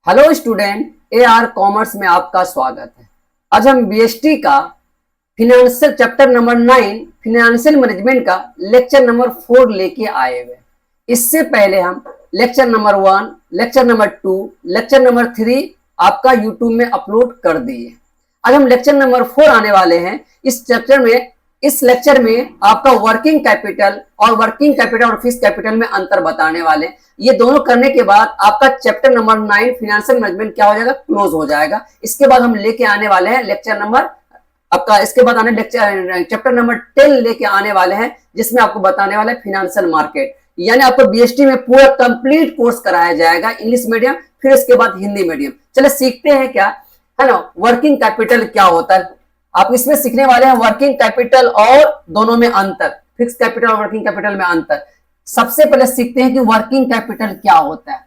Hello student, AR commerce में आपका स्वागत है। आज हम BST का financial chapter number 9 financial management का लेक्चर नंबर 4 लेके आए हुए। इससे पहले हम lecture number 1, lecture number 2, lecture number 3 आपका यूट्यूब में अपलोड कर दिए। आज हम लेक्चर नंबर 4 आने वाले हैं। इस लेक्चर में आपका वर्किंग कैपिटल और फिक्स कैपिटल में अंतर बताने वाले। ये दोनों करने के बाद आपका चैप्टर नंबर 9 फाइनेंशियल मैनेजमेंट क्या हो जाएगा, क्लोज हो जाएगा। इसके बाद हम लेके आने वाले हैं चैप्टर नंबर 10 लेके आने वाले हैं, जिसमें आपको बताने वाले हैं फाइनेंशियल मार्केट। यानी आपको BST में पूरा कंप्लीट कोर्स कराया जाएगा, इंग्लिश मीडियम, फिर इसके बाद हिंदी मीडियम। चले सीखते हैं क्या है ना, वर्किंग कैपिटल क्या होता है। आप इसमें सीखने वाले हैं वर्किंग कैपिटल और दोनों में अंतर, फिक्स कैपिटल और वर्किंग कैपिटल में अंतर। सबसे पहले सीखते हैं कि वर्किंग कैपिटल क्या होता है।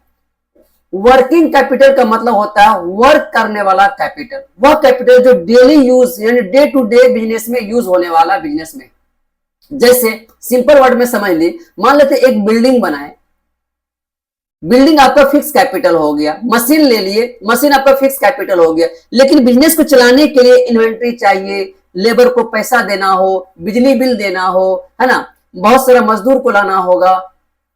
वर्किंग कैपिटल का मतलब होता है वर्क करने वाला कैपिटल, वह कैपिटल जो डेली यूज यानी डे टू डे बिजनेस में यूज होने वाला बिजनेस में। जैसे सिंपल वर्ड में समझ ली, मान लेते एक बिल्डिंग बनाए, बिल्डिंग आपका फिक्स कैपिटल हो गया। मशीन ले लिए, मशीन आपका फिक्स कैपिटल हो गया। लेकिन बिजनेस को चलाने के लिए इन्वेंट्री चाहिए, लेबर को पैसा देना हो, बिजली बिल देना हो, है ना, बहुत सारा मजदूर को लाना होगा।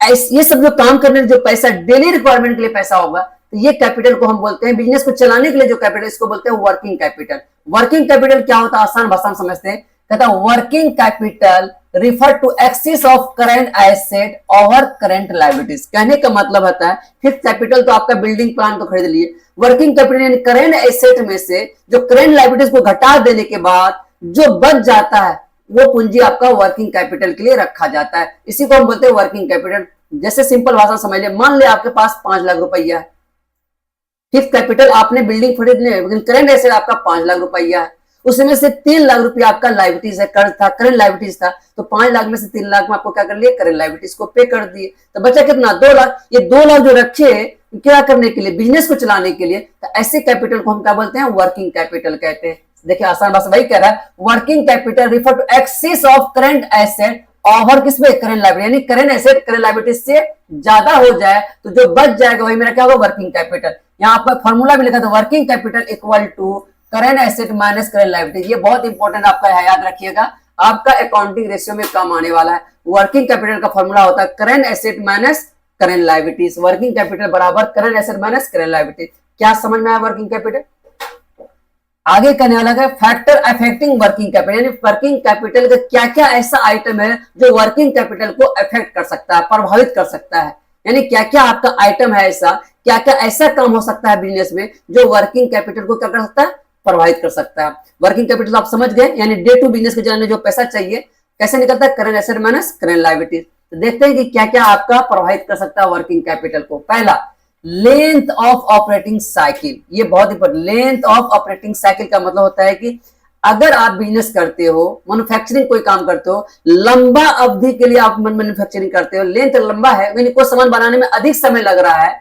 ये सब जो काम करने जो पैसा डेली रिक्वायरमेंट के लिए पैसा होगा, तो ये कैपिटल को हम बोलते हैं, बिजनेस को चलाने के लिए जो कैपिटल, इसको बोलते हैं वर्किंग कैपिटल। वर्किंग कैपिटल क्या होता है, आसान भाषा में समझते हैं। कहता है working capital refer to excess of current asset over current liabilities. कहने का मतलब होता है फिक्स कैपिटल तो आपका बिल्डिंग प्लान को खरीद लिए, वर्किंग कैपिटल यानी करंट एसेट में से जो करंट लायबिलिटीज को घटा देने के बाद जो बच जाता है वो पूंजी आपका वर्किंग कैपिटल के लिए रखा जाता है। इसी को हम बोलते हैं वर्किंग कैपिटल। जैसे सिंपल भाषा समझ लिया, मान ले आपके पास 5 लाख रुपया है, फिक्स कैपिटल आपने बिल्डिंग खरीद लिया, लेकिन करंट एसेट आपका 5 लाख रुपया है। उसमें से 3 लाख रुपया आपका लायबिलिटीज है, कर्ज था, करंट लायबिलिटीज था। तो 5 लाख में से 3 लाख में आपको क्या कर लिए, करंट लायबिलिटीज को पे कर दिए। तो बचा कितना, 2 लाख। ये 2 लाख जो रखे क्या करने के लिए, बिजनेस को चलाने के लिए। तो ऐसे कैपिटल को हम क्या बोलते हैं, वर्किंग कैपिटल कहते हैं। देखिए आसान भाषा वही कह रहा है, working capital refer to excess of current asset over किसमें, करंट लायबिलिटी। यानी करंट एसेट करंट लायबिलिटी से ज्यादा हो जाए तो जो बच जाएगा वही मेरा क्या होगा, वर्किंग कैपिटल। यहाँ पर फॉर्मूला भी लिखा था, working capital equal to current asset minus current liability. ये बहुत इंपॉर्टेंट आपका है, याद रखिएगा, आपका अकाउंटिंग रेशियो में काम आने वाला है। वर्किंग कैपिटल का फॉर्मूला होता है current asset minus current liabilities. Working capital बराबर current asset minus current liability. क्या समझ में आया वर्किंग कैपिटल। आगे करने वाला है फैक्टर अफेक्टिंग वर्किंग कैपिटल, यानी वर्किंग कैपिटल का क्या क्या ऐसा आइटम है जो वर्किंग कैपिटल को अफेक्ट कर सकता है, प्रभावित कर सकता है। यानी क्या क्या आपका आइटम है ऐसा, क्या क्या ऐसा काम हो सकता है बिजनेस में जो वर्किंग कैपिटल को क्या कर सकता है, प्रभावित कर सकता है। वर्किंग कैपिटल आप समझ गए, यानी डे टू बिजनेस के चलाने जो पैसा चाहिए कैसे निकलता है, current asset minus current liability. तो देखते हैं कि क्या क्या आपका प्रभावित कर सकता है वर्किंग कैपिटल को। पहला, लेंथ ऑफ ऑपरेटिंग साइकिल। ये बहुत important, length of operating cycle का मतलब होता है कि अगर आप बिजनेस करते हो, मैन्युफैक्चरिंग कोई काम करते हो, लंबा अवधि के लिए आप मैन्युफैक्चरिंग करते हो, लेंथ लंबा है, यानी कोई सामान बनाने में अधिक समय लग रहा है,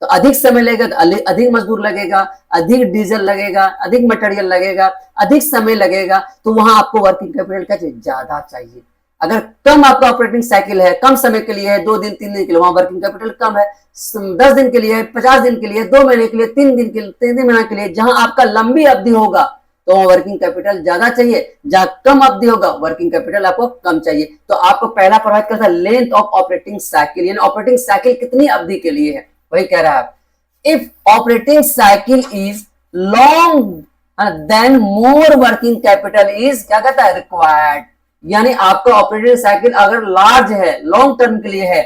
तो अधिक समय लगेगा तो अधिक मजदूर लगेगा, अधिक डीजल लगेगा, अधिक मटेरियल लगेगा, अधिक समय लगेगा, तो वहां आपको वर्किंग कैपिटल का ज्यादा चाहिए। अगर कम आपका ऑपरेटिंग साइकिल है, कम समय के लिए है, 2 दिन 3 दिन के लिए, वहां वर्किंग कैपिटल कम है। 10 दिन के लिए है, 50 दिन के लिए, 2 महीने के लिए, 3 महीने के लिए, जहां आपका लंबी अवधि होगा तो वहां वर्किंग कैपिटल ज्यादा चाहिए, जहां कम अवधि होगा वर्किंग कैपिटल आपको कम चाहिए। तो आपको पहला प्रभावित करता है लेंथ ऑफ ऑपरेटिंग साइकिल, यानी ऑपरेटिंग साइकिल कितनी अवधि के लिए है, वही कह रहा है। If operating cycle is long then more working capital is क्या कहता है, रिक्वायर्ड। यानी आपका ऑपरेटिंग साइकिल अगर लार्ज है, लॉन्ग टर्म के लिए है,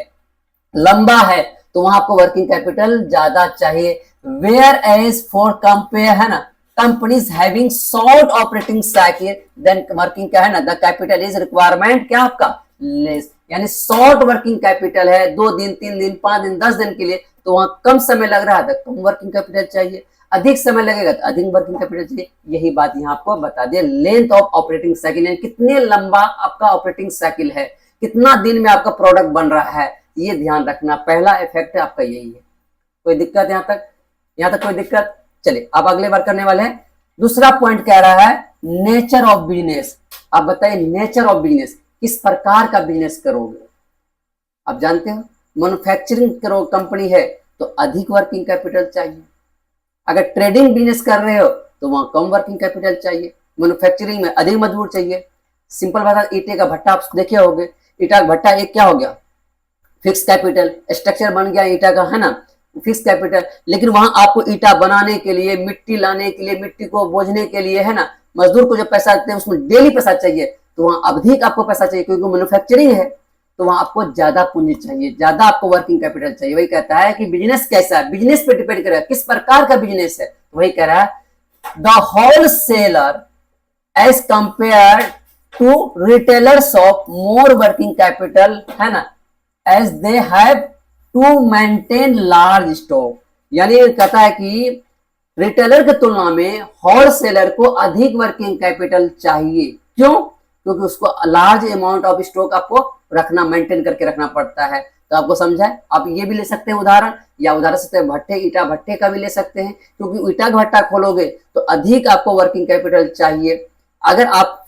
लंबा है, तो वहां आपको वर्किंग कैपिटल ज्यादा चाहिए। वेयर एज फॉर कंपेयर है ना, companies having short operating cycle then working क्या है ना, द कैपिटल इज रिक्वायरमेंट क्या आपका लेस। यानी शॉर्ट वर्किंग कैपिटल है, 2 दिन 3 दिन 5 दिन 10 दिन के लिए, तो वहां कम समय लग रहा है तो कम वर्किंग कैपिटल चाहिए, अधिक समय लगेगा तो अधिक वर्किंग कैपिटल चाहिए। यही बात यहाँ आपको बता दिया, लेंथ ऑफ ऑपरेटिंग साइकिल, यानी कितने लंबा आपका ऑपरेटिंग साइकिल है, कितना दिन में आपका प्रोडक्ट बन रहा है, ये ध्यान रखना। पहला इफेक्ट आपका यही है। कोई दिक्कत यहाँ तक कोई दिक्कत। चलिए अब अगले बार करने वाले हैं। दूसरा पॉइंट कह रहा है नेचर ऑफ बिजनेस। आप बताइए नेचर ऑफ बिजनेस, किस प्रकार का बिजनेस करोगे। आप जानते हो मैन्युफैक्चरिंग करो कंपनी है तो अधिक वर्किंग कैपिटल चाहिए, अगर ट्रेडिंग बिजनेस कर रहे हो तो वहां कम वर्किंग कैपिटल चाहिए, मैन्युफैक्चरिंग में अधिक मजदूर चाहिए। सिंपल बात है, ईटे का भट्टा आप देखे होंगे, ईटा का भट्टा एक क्या हो गया, फिक्स कैपिटल, स्ट्रक्चर बन गया ईटा का, है ना, फिक्स कैपिटल। लेकिन वहां आपको ईटा बनाने के लिए, मिट्टी लाने के लिए, मिट्टी को बोझने के लिए, है ना, मजदूर को जो पैसा देते हैं उसमें डेली पैसा चाहिए, तो वहां अधिक आपको पैसा चाहिए, क्योंकि मैन्युफैक्चरिंग है तो वहां आपको ज्यादा पूंजी चाहिए, ज्यादा आपको वर्किंग कैपिटल चाहिए। वही कहता है कि बिजनेस कैसा है, बिजनेस पे डिपेंड करेगा किस प्रकार का बिजनेस है। तो वही कह रहा है the wholesaler as compared to retailers of more working capital, है ना, as they have to maintain large stock. यानी कहता है कि रिटेलर की तुलना में होलसेलर को अधिक वर्किंग कैपिटल चाहिए। क्यों? क्योंकि उसको लार्ज अमाउंट ऑफ स्टॉक आपको रखना, मेंटेन करके रखना पड़ता है। तो आपको समझा है, आप ये भी ले सकते हैं उदाहरण, या उदाहरण से भट्टे, ईटा भट्टे का भी ले सकते हैं, क्योंकि ईटा भट्टा खोलोगे तो अधिक आपको वर्किंग कैपिटल चाहिए। अगर आप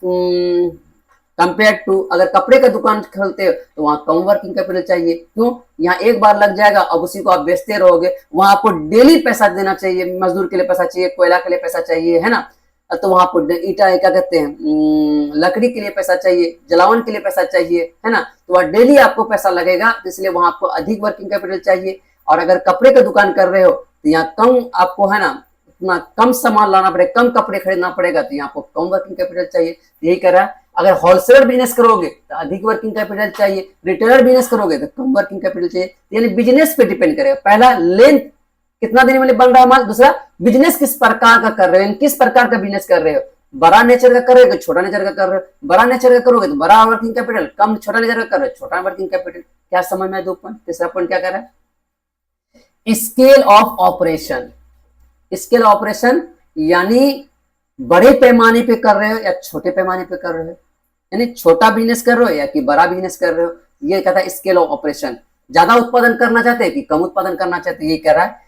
कंपेयर टू अगर कपड़े का दुकान खोलते हो तो वहां कम वर्किंग कैपिटल चाहिए। क्यों? यहाँ एक बार लग जाएगा, अब उसी को आप बेचते रहोगे, वहां आपको डेली पैसा देना चाहिए, मजदूर के लिए पैसा चाहिए, कोयला के लिए पैसा चाहिए, है ना, तो वहां आपको ईटा क्या कहते हैं, लकड़ी के लिए पैसा चाहिए, जलावन के लिए पैसा चाहिए, है ना, तो वह डेली आपको पैसा लगेगा, इसलिए वहां आपको अधिक वर्किंग कैपिटल चाहिए। और अगर कपड़े का दुकान कर रहे हो तो यहाँ कम आपको, है ना, उतना कम सामान लाना पड़ेगा, कम कपड़े खरीदना पड़ेगा, तो यहाँ आपको कम वर्किंग कैपिटल चाहिए। यही कह रहा है, अगर होलसेलर बिजनेस करोगे तो अधिक वर्किंग कैपिटल चाहिए, रिटेलर बिजनेस करोगे तो कम वर्किंग कैपिटल चाहिए। यानी बिजनेस पे डिपेंड करेगा, पहला लेंथ कितना दिन में बन रहा है माल, दूसरा बिजनेस किस प्रकार का कर रहे हो, किस प्रकार का बिजनेस कर रहे हो, बड़ा नेचर का कर रहे हो, छोटा नेचर का कर रहे हो। बड़ा नेचर का करोगे तो बड़ा वर्किंग कैपिटल, कम छोटा नेचर का कर रहे हो छोटा वर्किंग कैपिटल। क्या समझ में? दो पॉइंट। तीसरा पॉइंट क्या कर रहा है, scale of operation. Scale operation यानी बड़े पैमाने पे कर रहे हो या छोटे पैमाने पे कर रहे हो, यानी छोटा बिजनेस कर रहे हो या कि बड़ा बिजनेस कर रहे हो, ये कहता है स्केल ऑफ ऑपरेशन। ज्यादा उत्पादन करना चाहते हैं कि कम उत्पादन करना चाहते हैं, ये कह रहा है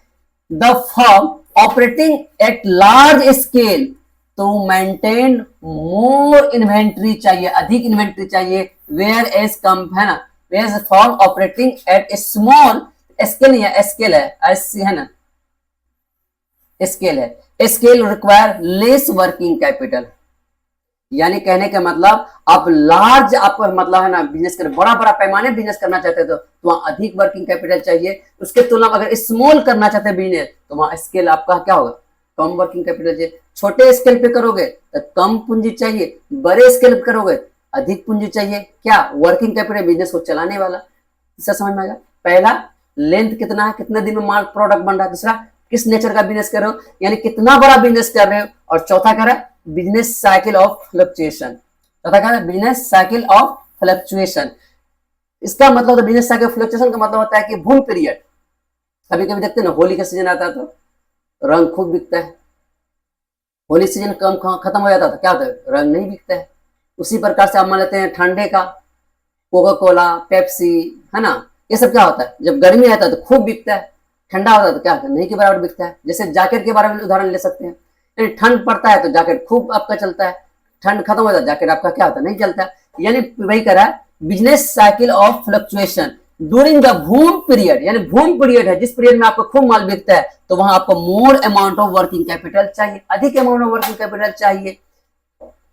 the firm operating at large scale to maintain more inventory चाहिए, अधिक इन्वेंट्री चाहिए, वेयर एज कम, है ना, whereas firm operating at a small scale, या स्केल है ऐसी, है ना, स्केल है, scale require less working capital. यानी कहने का मतलब आप लार्ज, आप मतलब, है ना, बिजनेस कर, बड़ा बड़ा पैमाने बिजनेस करना चाहते हो तो वहां अधिक वर्किंग कैपिटल चाहिए। उसके तुलना में अगर स्मॉल करना चाहते हैं बिजनेस तो वहां स्केल आपका क्या होगा, कम वर्किंग कैपिटल चाहिए। छोटे स्केल पे करोगे तो कम पूंजी चाहिए, बड़े स्केल पे करोगे अधिक पूंजी चाहिए। क्या? वर्किंग कैपिटल बिजनेस को चलाने वाला। इससे समझ में आएगा, पहला लेंथ कितना है, कितने दिन में माल प्रोडक्ट बन रहा है, दूसरा किस नेचर का बिजनेस कर रहे हो, यानी कितना बड़ा बिजनेस कर रहे हो, और चौथा कह रहा है बिजनेस साइकिल ऑफ फ्लक्चुएशन। चौथा कह रहा है बिजनेस साइकिल ऑफ फ्लक्चुएशन। इसका मतलब बिजनेस साइकिल फ्लक्चुएशन का मतलब होता है कि बूम पीरियड। कभी कभी देखते हैं ना, होली का सीजन आता है तो रंग खूब बिकता है, होली सीजन कम खत्म हो जाता है तो क्या होता है, रंग नहीं बिकता है। उसी प्रकार से आप मान लेते हैं ठंडे का, कोका कोला, पेप्सी, है ना, ये सब क्या होता है, जब गर्मी आता है तो खूब बिकता है, ठंडा होता है तो क्या होता है, नहीं के बराबर बिकता है। जैसे जैकेट के बारे में उदाहरण ले सकते हैं, ठंड पड़ता है तो जैकेट खूब आपका चलता है, ठंड खत्म हो जाता है जैकेट आपका क्या होता है, नहीं चलता है। यानी वही कह रहा है business cycle of fluctuation during the boom period, यानी बूम पीरियड है जिस पीरियड में आपको खूब माल बिकता है तो वहां आपको मोर अमाउंट ऑफ वर्किंग कैपिटल चाहिए, अधिक अमाउंट ऑफ वर्किंग कैपिटल चाहिए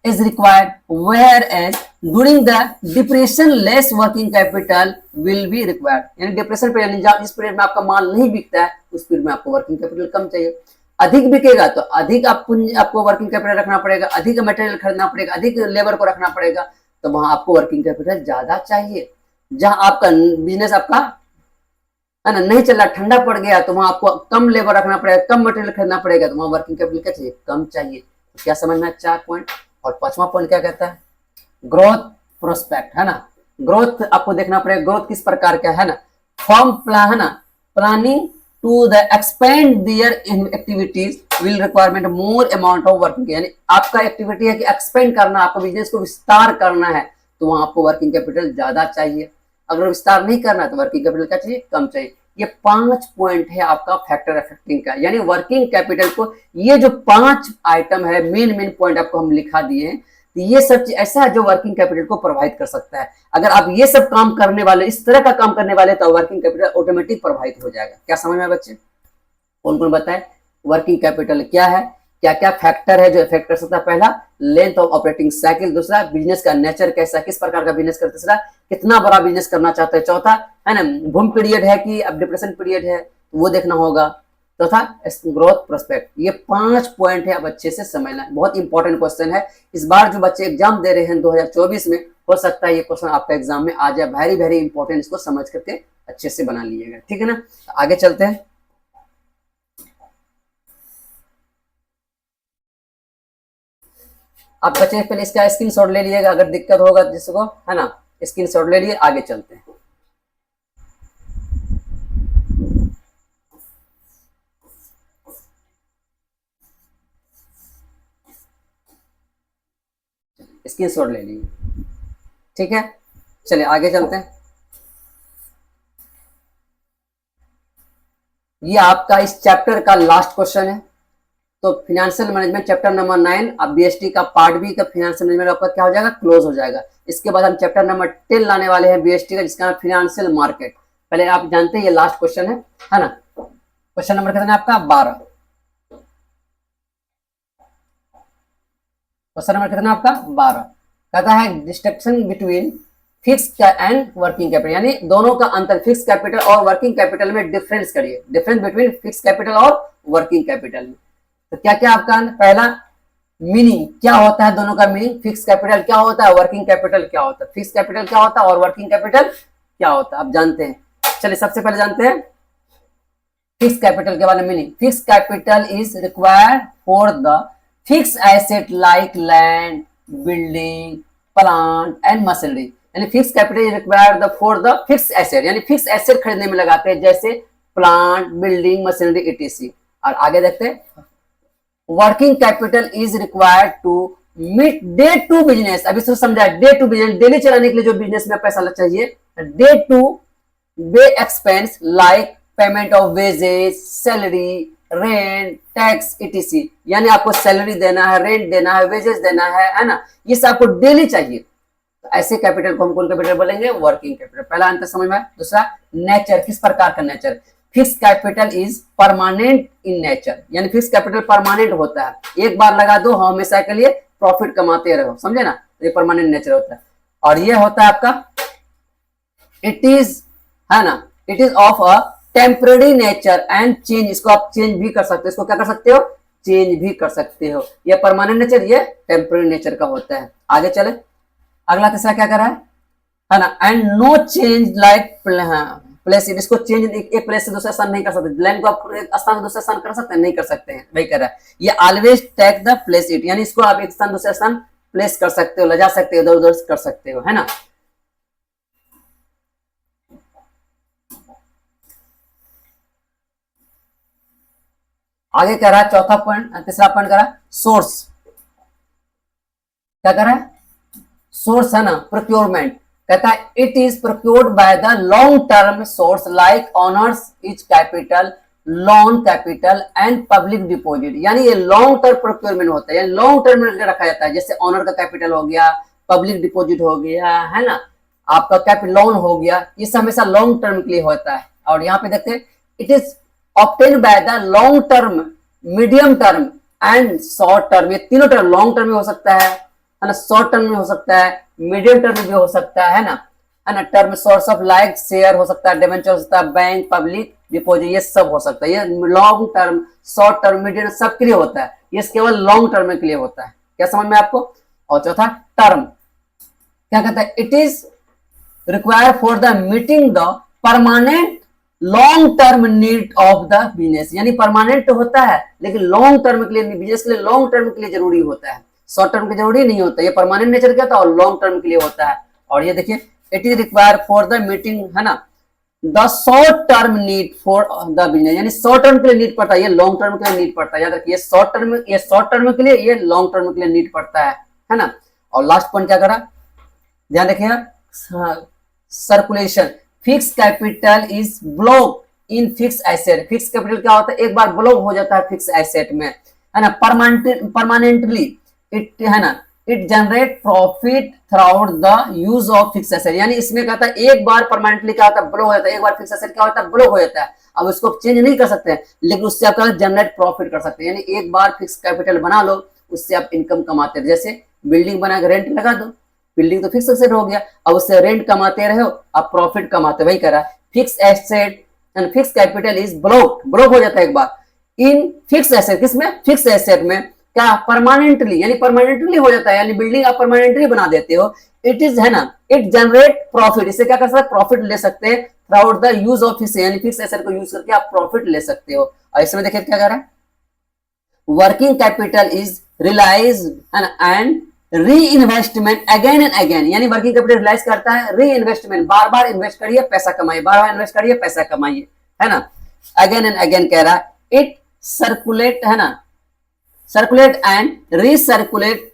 is required, whereas during the depression less working capital will be required। यानी डिप्रेशन पे, यानी जिस पीरियड में आपका माल नहीं बिकता है उस पीरियड में आपको वर्किंग कैपिटल कम चाहिए। अधिक बिकेगा तो अधिक आपको वर्किंग कैपिटल रखना पड़ेगा, अधिक मटेरियल खरीदना पड़ेगा, अधिक लेबर को रखना पड़ेगा, तो वहां आपको वर्किंग कैपिटल ज्यादा चाहिए। जहां आपका बिजनेस आपका, है ना, नहीं चल रहा, ठंडा पड़ गया, तो वहां आपको कम लेबर रखना पड़ेगा, कम मटेरियल खरीदना पड़ेगा, तो वहां वर्किंग कैपिटल क्या चाहिए, कम चाहिए। तो क्या समझ में? 4 पॉइंट। और 5वां पॉइंट क्या कहता है, ग्रोथ प्रोस्पेक्ट, है ना, ग्रोथ आपको देखना पड़ेगा, ग्रोथ किस प्रकार का है ना, फॉर्म प्लान, है ना, planning to the expand their activities will requirement more amount of working. यानी आपका एक्टिविटी है कि एक्सपेंड करना, आपको बिजनेस को विस्तार करना है, तो वहां आपको वर्किंग कैपिटल ज्यादा चाहिए। अगर विस्तार नहीं करना तो वर्किंग कैपिटल क्या चाहिए, कम चाहिए। ये 5 पॉइंट है आपका फैक्टर अफेक्टिंग का, यानी वर्किंग कैपिटल को, ये जो 5 आइटम है, मेन पॉइंट आपको हम लिखा दिए हैं, तो ये सब चीज ऐसा है जो वर्किंग कैपिटल को प्रोवाइड कर सकता है। अगर आप ये सब काम करने वाले, इस तरह का काम करने वाले, तो वर्किंग कैपिटल ऑटोमेटिक प्रोवाइड हो जाएगा। क्या समझ में बच्चे? कौन कौन बताए? वर्किंग कैपिटल क्या है, क्या क्या फैक्टर है जो इफेक्ट कर सकता है। पहला, लेंथ ऑफ ऑपरेटिंग साइकिल। दूसरा, बिजनेस का नेचर कैसा, किस प्रकार का बिजनेस करते। तीसरा, कितना बड़ा बिजनेस करना चाहते हैं। चौथा है ना, बूम पीरियड है कि अब डिप्रेशन पीरियड है, वो देखना होगा। चौथा, ग्रोथ प्रोस्पेक्ट। ये 5 पॉइंट है, अब अच्छे से समझना, बहुत इंपॉर्टेंट क्वेश्चन है। इस बार जो बच्चे एग्जाम दे रहे हैं 2024 में, हो सकता है ये क्वेश्चन आपका एग्जाम में आ जाए। वेरी वेरी इंपॉर्टेंट, इसको समझ करके अच्छे से बना लीजिएगा, ठीक है ना। तो आगे चलते हैं। आप बच्चे पहले इसका स्क्रीनशॉट ले लीजिएगा, अगर दिक्कत होगा जिसको, है ना, स्क्रीनशॉट ले लिए। आगे चलते हैं। स्क्रीनशॉट ले लीजिए, ठीक है। चलिए आगे चलते हैं। ये आपका इस चैप्टर का लास्ट क्वेश्चन है। तो फाइनेंशियल मैनेजमेंट चैप्टर नंबर 9, अब बीएसटी का पार्ट बी का फाइनेंशियल मैनेजमेंट आपका क्या हो जाएगा, क्लोज हो जाएगा। इसके बाद हम चैप्टर नंबर 10 लाने वाले हैं बीएसटी का, जिसका नाम फाइनेंशियल मार्केट। पहले आप जानते हैं ये लास्ट क्वेश्चन है ना। क्वेश्चन नंबर कितना है आपका, 12। क्वेश्चन नंबर कितना आपका, 12। कहता है distinction between fix and working capital, यानी दोनों का अंतर, फिक्स कैपिटल और वर्किंग कैपिटल में डिफरेंस करिए। डिफरेंस बिटवीन फिक्स कैपिटल और वर्किंग कैपिटल में तो क्या क्या आपका, पहला मीनिंग क्या होता है, दोनों का मीनिंग, फिक्स कैपिटल क्या होता है, वर्किंग कैपिटल क्या होता है, फिक्स कैपिटल क्या होता है और वर्किंग कैपिटल क्या होता है, आप जानते हैं। चलिए सबसे पहले जानते हैं फिक्स कैपिटल के बारे में meaning. Fix capital is required for the fix asset like land, building, plant and machinery. यानी fix capital is required for the fix asset, यानी फिक्स एसेट खरीदने में लगाते हैं, जैसे प्लांट, बिल्डिंग, मशीनरी इटीसी। और आगे देखते हैं, working capital is required to meet day to business. अभी इसको समझा, डे टू बिजनेस, डेली चलाने के लिए जो बिजनेस में पैसा चाहिए, day to day expense like payment of wages, salary, rent, tax ETC. यानी आपको सैलरी देना है, रेंट देना है, वेजेस देना है ना, ये सब आपको डेली चाहिए। तो ऐसे कैपिटल को हम कौन कैपिटल बोलेंगे, वर्किंग कैपिटल। पहला अंतर समझ में। दूसरा, नेचर, किस प्रकार का nature. Fix capital is permanent in nature, यानी फिक्स कैपिटल परमानेंट होता है, एक बार लगा दो हमेशा के लिए प्रॉफिट कमाते रहो, समझे ना, ये परमानेंट नेचर होता है। और ये होता है आपका, इट इज, है ना, it is of a temporary nature and change. इसको आप चेंज भी कर सकते हो, इसको क्या कर सकते हो, चेंज भी कर सकते हो। ये परमानेंट नेचर, ये टेम्पररी नेचर का होता है। आगे चले, अगला तीसरा क्या कर रहा है ना, and no change like place it. इसको चेंज एक प्लेस से दूसरा स्थान नहीं कर सकते, लैंड को आप एक स्थान से दूसरा स्थान कर सकते हैं, नहीं कर सकते हैं, वही कर रहा है। ये always take the place it, यानी इसको आप एक स्थान दूसरा स्थान प्लेस कर सकते हो, ले जा सकते हो, इधर उधर कर सकते हो, है ना। आगे कह रहा है चौथा पॉइंट, तीसरा पॉइंट कह रहा है सोर्स। क्या कह रहा है, सोर्स है ना, प्रोक्योरमेंट। कहता है it is procured by the long term source like honours is capital, loan capital and public deposit. यानी ये लॉन्ग टर्म प्रोक्योरमेंट होता है, यानी लॉन्ग टर्म में रखा जाता है, जैसे ऑनर का कैपिटल हो गया, पब्लिक डिपॉजिट हो गया, है ना, आपका कैपिटल लोन हो गया, ये हमेशा लॉन्ग टर्म के लिए होता है। और यहाँ पे देखते हैं, it is obtain by the long term, medium term and short term. ये तीनों टर्म, लॉन्ग टर्म में हो सकता है ना, शॉर्ट टर्म में हो सकता है, मीडियम टर्म में भी हो सकता है ना, term source of like share हो सकता है, डिवेंचर हो सकता है, बैंक, पब्लिक डिपॉजिट, ये सब हो सकता है। ये long term, short term, medium सब के लिए होता है, ये केवल लॉन्ग टर्म के लिए होता है। क्या समझ में आपको। और चौथा टर्म, क्या कहता है, it is require for the meeting the permanent long term need of the business. यानी परमानेंट होता है लेकिन लॉन्ग टर्म के लिए, बिजनेस के लिए लॉन्ग टर्म के लिए जरूरी होता है, शॉर्ट टर्म के जरूरी नहीं होता। ये परमानेंट नेचर का था और लॉन्ग टर्म के लिए होता है। और ये देखिए, it is require for the meeting, है ना, the short term need for the business. यानी शॉर्ट टर्म के लिए नीड पड़ता है, ये लॉन्ग टर्म के लिए नीड पड़ता है। याद रखिए, शॉर्ट टर्म के लिए, ये लॉन्ग टर्म के लिए नीड पड़ता है ना। और लास्ट पॉइंट क्या करा, ध्यान रखिएगा, circulation. Fix capital is block in fix asset. Fix capital क्या होता है, एक बार ब्लॉक हो जाता है फिक्स एसेट में, है ना, परमानेंटली, इट, है ना, it generate profit through the use of fix asset, यानी इसमें कहता है एक बार परमानेंटली क्या होता है, ब्लो हो जाता है, एक बार फिक्स एसेट क्या होता है, ब्लो हो जाता है। अब उसको चेंज नहीं कर सकते हैं, लेकिन उससे आप जनरेट प्रॉफिट कर सकते हैं, यानी एक बार फिक्स कैपिटल बना लो, उससे आप इनकम कमाते हैं। जैसे बिल्डिंग बना के रेंट लगा दो, बिल्डिंग तो फिक्स एसेट हो गया, अब उससे रेंट कमाते रहे हो, आप प्रॉफिट कमाते, वही करा। Fix asset and fix capital is block हो जाता है एक बार इन फिक्स एसेट, किसमें, फिक्स एसेट में क्या, परमानेंटली, यानी परमानेंटली हो जाता है, यानी बिल्डिंग आप परमानेंटली बना देते हो। इट इज है ना, इट जनरेट प्रॉफिट, इससे क्या कर सकते हैं, प्रॉफिट ले सकते हैं through the use of fix, यानी फिक्स एसेट को यूज करके आप प्रॉफिट ले सकते हो। और इसमें देखिए क्या कर रहा है, working capital is realise and reinvestment again and again, यानी वर्किंग कैपिटल रिलाइज करता है, री इन्वेस्टमेंट, बार बार इन्वेस्ट करिए पैसा कमाइए, बार बार इन्वेस्ट करिए पैसा कमाइए, है ना। अगेन एंड अगेन कह रहा है। इट सर्कुलेट, है ना, circulate and recirculate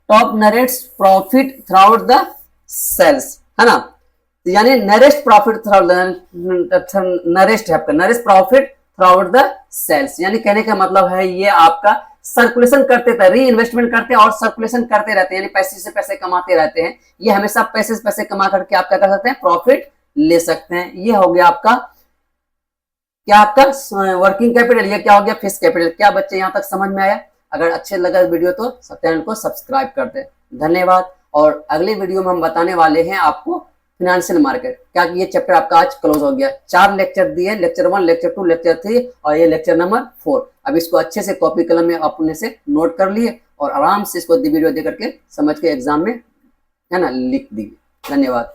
top narrates profit through the sales, है ना, यानी नरेस्ट प्रॉफिट थ्रू नरेस्ट है आपका, nearest profit through the sales, यानी कहने का मतलब है ये आपका सर्कुलेशन करते थे, री इन्वेस्टमेंट करते हैं और सर्कुलेशन करते रहते हैं, यानी पैसे से पैसे कमाते रहते हैं। ये हमेशा पैसे से पैसे कमा करके आप क्या कर सकते हैं, प्रॉफिट ले सकते हैं। ये हो गया आपका क्या, आपका वर्किंग कैपिटल। ये क्या हो गया, फिक्स कैपिटल। क्या बच्चे यहाँ तक समझ में आया? अगर अच्छे लगा वीडियो तो चैनल को सब्सक्राइब कर दे। धन्यवाद। और अगले वीडियो में हम बताने वाले हैं आपको फिनेंशियल मार्केट, क्या ये चैप्टर आपका आज क्लोज हो गया। 4 लेक्चर दिए, लेक्चर 1, लेक्चर 2, लेक्चर 3 और ये लेक्चर नंबर 4। अब इसको अच्छे से कॉपी कलम में अपने से नोट कर लिए और आराम से इसको वीडियो दे करके समझ के एग्जाम में, है ना, लिख दिए। धन्यवाद।